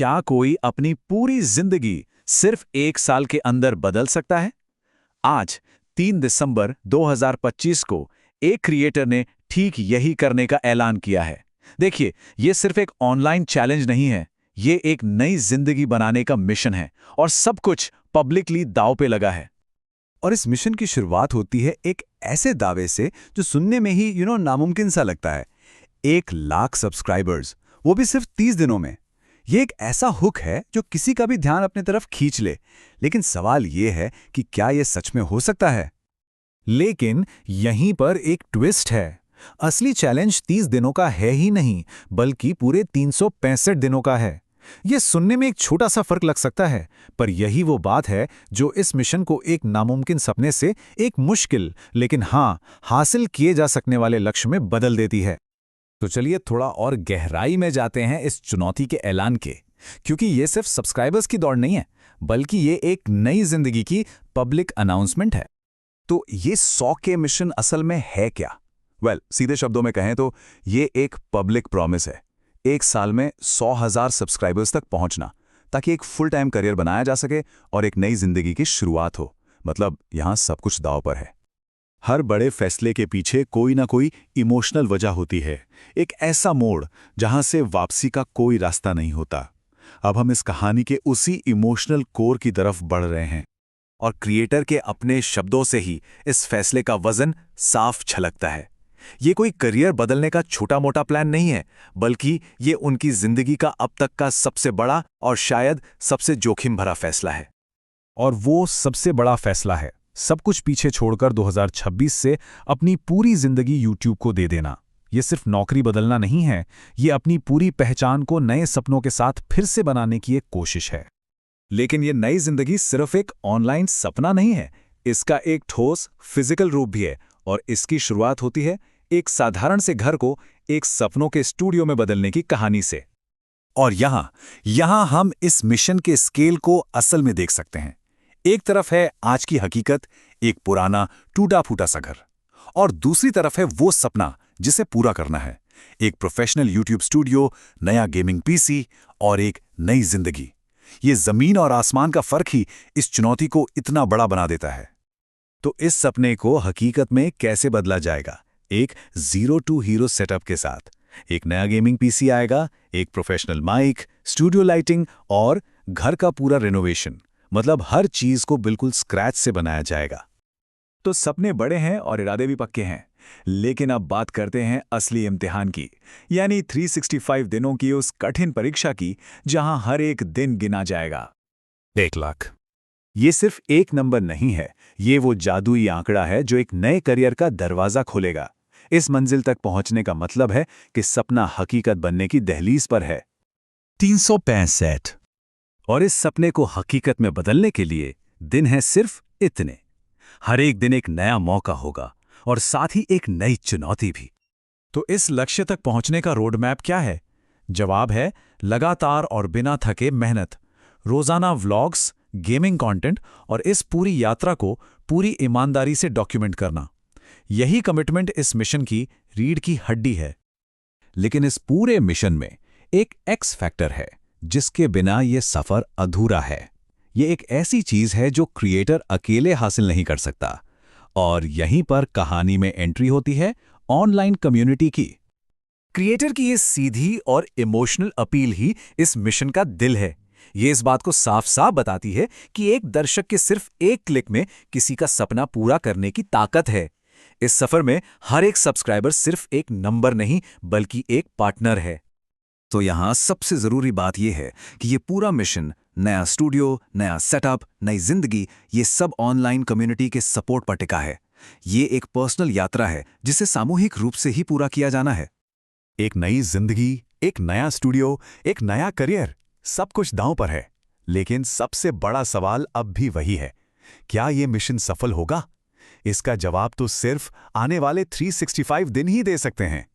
क्या कोई अपनी पूरी जिंदगी सिर्फ 1 साल के अंदर बदल सकता है? आज 3 दिसंबर 2025 को एक क्रिएटर ने ठीक यही करने का ऐलान किया है। देखिए, ये सिर्फ एक ऑनलाइन चैलेंज नहीं है, ये एक नई जिंदगी बनाने का मिशन है और सब कुछ पब्लिकली दांव पे लगा है। और इस मिशन की शुरुआत होती है एक ऐसे दावे से जो सुनने में ही नामुमकिन सा लगता है। 1 लाख सब्सक्राइबर्स, वो भी सिर्फ 30 दिनों में। ये एक ऐसा हुक है जो किसी का भी ध्यान अपनी तरफ खींच ले। लेकिन सवाल ये है कि क्या ये सच में हो सकता है? लेकिन यहीं पर एक ट्विस्ट है। असली चैलेंज 30 दिनों का है ही नहीं, बल्कि पूरे 365 दिनों का है। ये सुनने में एक छोटा सा फर्क लग सकता है, पर यही वो बात है जो इस मिशन को एक नामुमकिन सपने से एक मुश्किल लेकिन हासिल किए जा सकने वाले लक्ष्य में बदल देती है। तो चलिए थोड़ा और गहराई में जाते हैं इस चुनौती के ऐलान के, क्योंकि ये सिर्फ सब्सक्राइबर्स की दौड़ नहीं है, बल्कि ये एक नई जिंदगी की पब्लिक अनाउंसमेंट है। तो ये 100 के मिशन असल में है क्या? सीधे शब्दों में कहें तो ये एक पब्लिक प्रॉमिस है। 1 साल में 100,000 सब्सक्राइबर्स तक पहुंचना, ताकि एक फुल टाइम करियर बनाया जा सके और एक नई जिंदगी की शुरुआत हो। मतलब यहां सब कुछ दांव पर है। हर बड़े फैसले के पीछे कोई ना कोई इमोशनल वजह होती है, एक ऐसा मोड़ जहां से वापसी का कोई रास्ता नहीं होता। अब हम इस कहानी के उसी इमोशनल कोर की तरफ बढ़ रहे हैं, और क्रिएटर के अपने शब्दों से ही इस फैसले का वजन साफ झलकता है। ये कोई करियर बदलने का छोटा मोटा प्लान नहीं है, बल्कि ये उनकी जिंदगी का अब तक का सबसे बड़ा और शायद सबसे जोखिम भरा फैसला है। और वो सबसे बड़ा फैसला है सब कुछ पीछे छोड़कर 2026 से अपनी पूरी जिंदगी यूट्यूब को दे देना। ये सिर्फ नौकरी बदलना नहीं है, ये अपनी पूरी पहचान को नए सपनों के साथ फिर से बनाने की एक कोशिश है। लेकिन ये नई जिंदगी सिर्फ एक ऑनलाइन सपना नहीं है, इसका एक ठोस फिजिकल रूप भी है। और इसकी शुरुआत होती है एक साधारण से घर को एक सपनों के स्टूडियो में बदलने की कहानी से। और यहां हम इस मिशन के स्केल को असल में देख सकते हैं। एक तरफ है आज की हकीकत, एक पुराना टूटा फूटा सा घर, और दूसरी तरफ है वो सपना जिसे पूरा करना है, एक प्रोफेशनल यूट्यूब स्टूडियो, नया गेमिंग पीसी और एक नई जिंदगी। ये जमीन और आसमान का फर्क ही इस चुनौती को इतना बड़ा बना देता है। तो इस सपने को हकीकत में कैसे बदला जाएगा? एक 0 टू हीरो सेटअप के साथ। एक नया गेमिंग पीसी आएगा, एक प्रोफेशनल माइक, स्टूडियो लाइटिंग और घर का पूरा रिनोवेशन। मतलब हर चीज को बिल्कुल स्क्रैच से बनाया जाएगा। तो सपने बड़े हैं और इरादे भी पक्के हैं, लेकिन अब बात करते हैं असली इम्तिहान की, यानी 365 दिनों की उस कठिन परीक्षा की, जहां हर एक दिन गिना जाएगा। 1 लाख। ये सिर्फ एक नंबर नहीं है, ये वो जादुई आंकड़ा है जो एक नए करियर का दरवाजा खोलेगा। इस मंजिल तक पहुंचने का मतलब है कि सपना हकीकत बनने की दहलीज पर है। 365। और इस सपने को हकीकत में बदलने के लिए दिन हैं सिर्फ इतने। हर एक दिन एक नया मौका होगा और साथ ही एक नई चुनौती भी। तो इस लक्ष्य तक पहुंचने का रोड मैप क्या है? जवाब है लगातार और बिना थके मेहनत, रोजाना व्लॉग्स, गेमिंग कंटेंट और इस पूरी यात्रा को पूरी ईमानदारी से डॉक्यूमेंट करना। यही कमिटमेंट इस मिशन की रीढ़ की हड्डी है। लेकिन इस पूरे मिशन में एक एक्स फैक्टर है जिसके बिना ये सफर अधूरा है। ये एक ऐसी चीज है जो क्रिएटर अकेले हासिल नहीं कर सकता, और यहीं पर कहानी में एंट्री होती है ऑनलाइन कम्युनिटी की। क्रिएटर की ये सीधी और इमोशनल अपील ही इस मिशन का दिल है। ये इस बात को साफ साफ बताती है कि एक दर्शक के सिर्फ एक क्लिक में किसी का सपना पूरा करने की ताकत है। इस सफर में हर एक सब्सक्राइबर सिर्फ एक नंबर नहीं, बल्कि एक पार्टनर है। तो यहां सबसे जरूरी बात यह है कि ये पूरा मिशन, नया स्टूडियो, नया सेटअप, नई जिंदगी, ये सब ऑनलाइन कम्युनिटी के सपोर्ट पर टिका है। ये एक पर्सनल यात्रा है जिसे सामूहिक रूप से ही पूरा किया जाना है। एक नई जिंदगी, एक नया स्टूडियो, एक नया करियर, सब कुछ दांव पर है। लेकिन सबसे बड़ा सवाल अब भी वही है, क्या ये मिशन सफल होगा? इसका जवाब तो सिर्फ आने वाले 365 दिन ही दे सकते हैं।